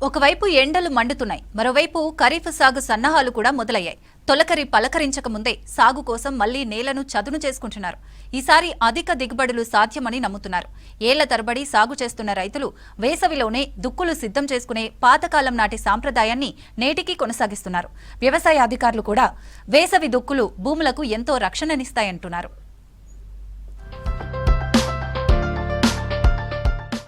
ఒకవైపు ఎండలు మండుతున్నాయి, మరోవైపు ఖరీఫ్ సాగు సన్నాహాలు కూడా మొదలయ్యాయి. తొలకరి పలకరించక ముందే సాగు కోసం మళ్లీ నేలను చదును చేసుకుంటున్నారు. ఈసారి అధిక దిగుబడులు సాధ్యమని నమ్ముతున్నారు. ఏళ్ల తరబడి సాగు చేస్తున్న రైతులు వేసవిలోనే దుక్కులు సిద్ధం చేసుకునే పాతకాలం నాటి సాంప్రదాయాన్ని నేటికీ కొనసాగిస్తున్నారు. వ్యవసాయ అధికారులు కూడా వేసవి దుక్కులు భూములకు ఎంతో రక్షణనిస్తాయంటున్నారు.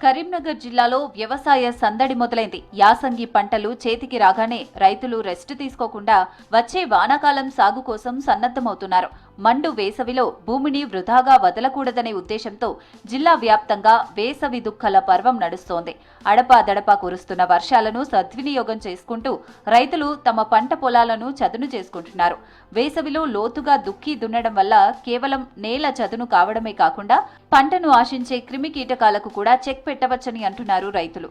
కరీంనగర్ జిల్లాలో వ్యవసాయ సందడి మొదలైంది. యాసంగి పంటలు చేతికి రాగానే రైతులు రెస్ట్ తీసుకోకుండా వచ్చే వానాకాలం సాగు కోసం సన్నద్ధమవుతున్నారు. మండు వేసవిలో భూమిని వృధాగా వదలకూడదనే ఉద్దేశంతో జిల్లా వ్యాప్తంగా వేసవి దుక్కల పర్వం నడుస్తోంది. అడపాదడపా కురుస్తున్న వర్షాలను సద్వినియోగం చేసుకుంటూ రైతులు తమ పంట పొలాలను చదును చేసుకుంటున్నారు. వేసవిలో లోతుగా దుక్కి దున్నడం వల్ల కేవలం నేల చదును కావడమే కాకుండా పంటను ఆశించే క్రిమి కీటకాలకు కూడా చెక్ పెట్టవచ్చని అంటున్నారు రైతులు.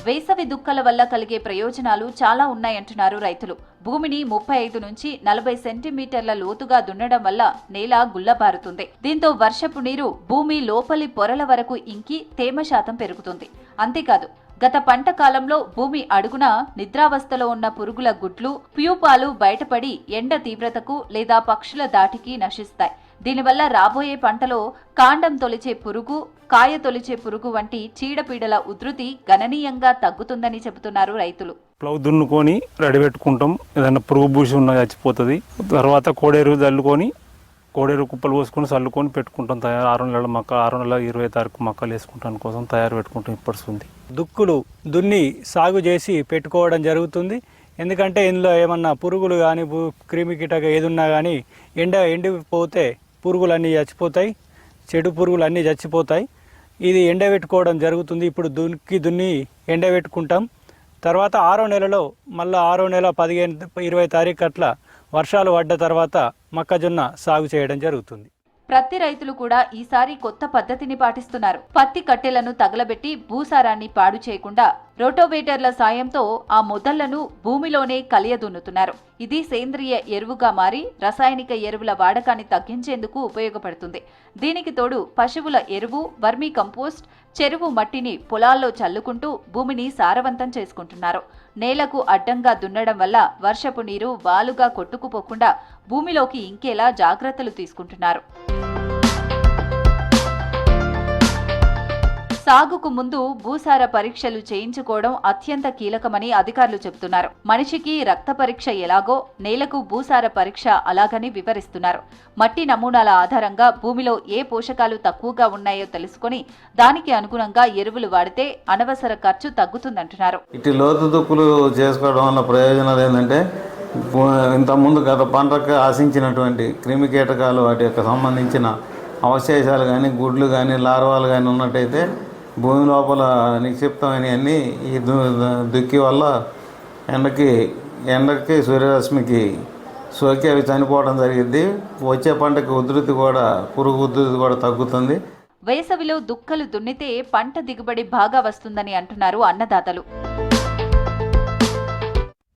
వేసవి దుక్కల వల్ల కలిగే ప్రయోజనాలు చాలా ఉన్నాయంటున్నారు రైతులు. భూమిని 35 నుంచి 40 సెంటీమీటర్ల లోతుగా దున్నడం వల్ల నేల గుల్లబారుతుంది. దీంతో వర్షపు నీరు భూమి లోపలి పొరల వరకు ఇంకి తేమ శాతం పెరుగుతుంది. అంతేకాదు, గత పంట కాలంలో భూమి అడుగున నిద్రావస్థలో ఉన్న పురుగుల గుడ్లు, ప్యూపాలు బయటపడి ఎండ తీవ్రతకు లేదా పక్షుల దాటికి నశిస్తాయి. దీనివల్ల రాబోయే పంటలో కాండం తొలిచే పురుగు, కాయ తొలిచే పురుగు వంటి చీడపీడల ఉధృతి గణనీయంగా తగ్గుతుందని చెబుతున్నారు రైతులు. ప్లవ్ దున్నుకొని రెడీ పెట్టుకుంటాం. ఏదైనా పురుగు బూసి ఉన్న చచ్చిపోతుంది. తర్వాత కోడేరు చల్లుకొని కోడేరు కుప్పలు పోసుకొని చల్లుకొని పెట్టుకుంటాం. 6 నెలల మొక్క 6 నెలల 20 తారీఖు మొక్కలు వేసుకుంటాం కోసం తయారు పెట్టుకుంటాం. ఇప్పటిస్తుంది దుక్కులు దున్ని సాగు చేసి పెట్టుకోవడం జరుగుతుంది. ఎందుకంటే ఇందులో ఏమన్నా పురుగులు కానీ క్రిమి కీటక ఏదున్నా కానీ ఎండిపోతే పురుగులన్నీ చచ్చిపోతాయి, చెడు పురుగులన్నీ చచ్చిపోతాయి. ఇది ఎండబెట్టుకోవడం జరుగుతుంది. ఇప్పుడు దున్ని ఎండబెట్టుకుంటాం. తర్వాత 6వ నెలలో మళ్ళీ 6వ నెల 15-20 తారీఖు అట్లా వర్షాలు పడ్డ తర్వాత మొక్కజొన్న సాగు చేయడం జరుగుతుంది. ప్రతి రైతులు కూడా ఈసారి కొత్త పద్ధతిని పాటిస్తున్నారు. పత్తి కట్టెలను తగలబెట్టి భూసారాన్ని పాడు చేయకుండా రోటోవేటర్ల సాయంతో ఆ మొదళ్లను భూమిలోనే కలియదున్నుతున్నారు. ఇది సేంద్రియ ఎరువుగా మారి రసాయనిక ఎరువుల వాడకాన్ని తగ్గించేందుకు ఉపయోగపడుతుంది. దీనికి తోడు పశువుల ఎరువు, వర్మీ కంపోస్ట్, చెరువు మట్టిని పొలాల్లో చల్లుకుంటూ భూమిని సారవంతం చేసుకుంటున్నారు. నేలకు అడ్డంగా దున్నడం వల్ల వర్షపు నీరు వాలుగా కొట్టుకుపోకుండా భూమిలోకి ఇంకేలా జాగ్రత్తలు తీసుకుంటున్నారు. సాగుకు ముందు భూసార పరీక్షలు చేయించుకోవడం అత్యంత కీలకమని అధికారులు చెబుతున్నారు. మనిషికి రక్త పరీక్ష ఎలాగో నేలకు భూసార పరీక్ష అలాగని వివరిస్తున్నారు. మట్టి నమూనాల ఆధారంగా భూమిలో ఏ పోషకాలు తక్కువగా ఉన్నాయో తెలుసుకుని దానికి అనుగుణంగా ఎరువులు వాడితే అనవసర ఖర్చు తగ్గుతుందంటున్నారు. ఇటు లోతు దుక్కులు చేసుకోవడం వల్ల ప్రయోజనాలు ఏంటంటే ఇంతకుముందు గత పంటకు ఆశించినటువంటి క్రిమి కీటకాలు వాటి యొక్క సంబంధించిన అవశేషాలు కానీ గుడ్లు కానీ లార్వాలు కానీ ఉన్నట్టయితే భూమి లోపల నిక్షిప్తమైనవన్నీ ఈ దుక్కి వల్ల ఎండకి సూర్యరశ్మికి సోకి అవి చనిపోవడం జరిగింది. వచ్చే పంటకి పురుగు ఉధృతి కూడా తగ్గుతుంది. వేసవిలో దుక్కలు దున్నితే పంట దిగుబడి బాగా వస్తుందని అంటున్నారు అన్నదాతలు.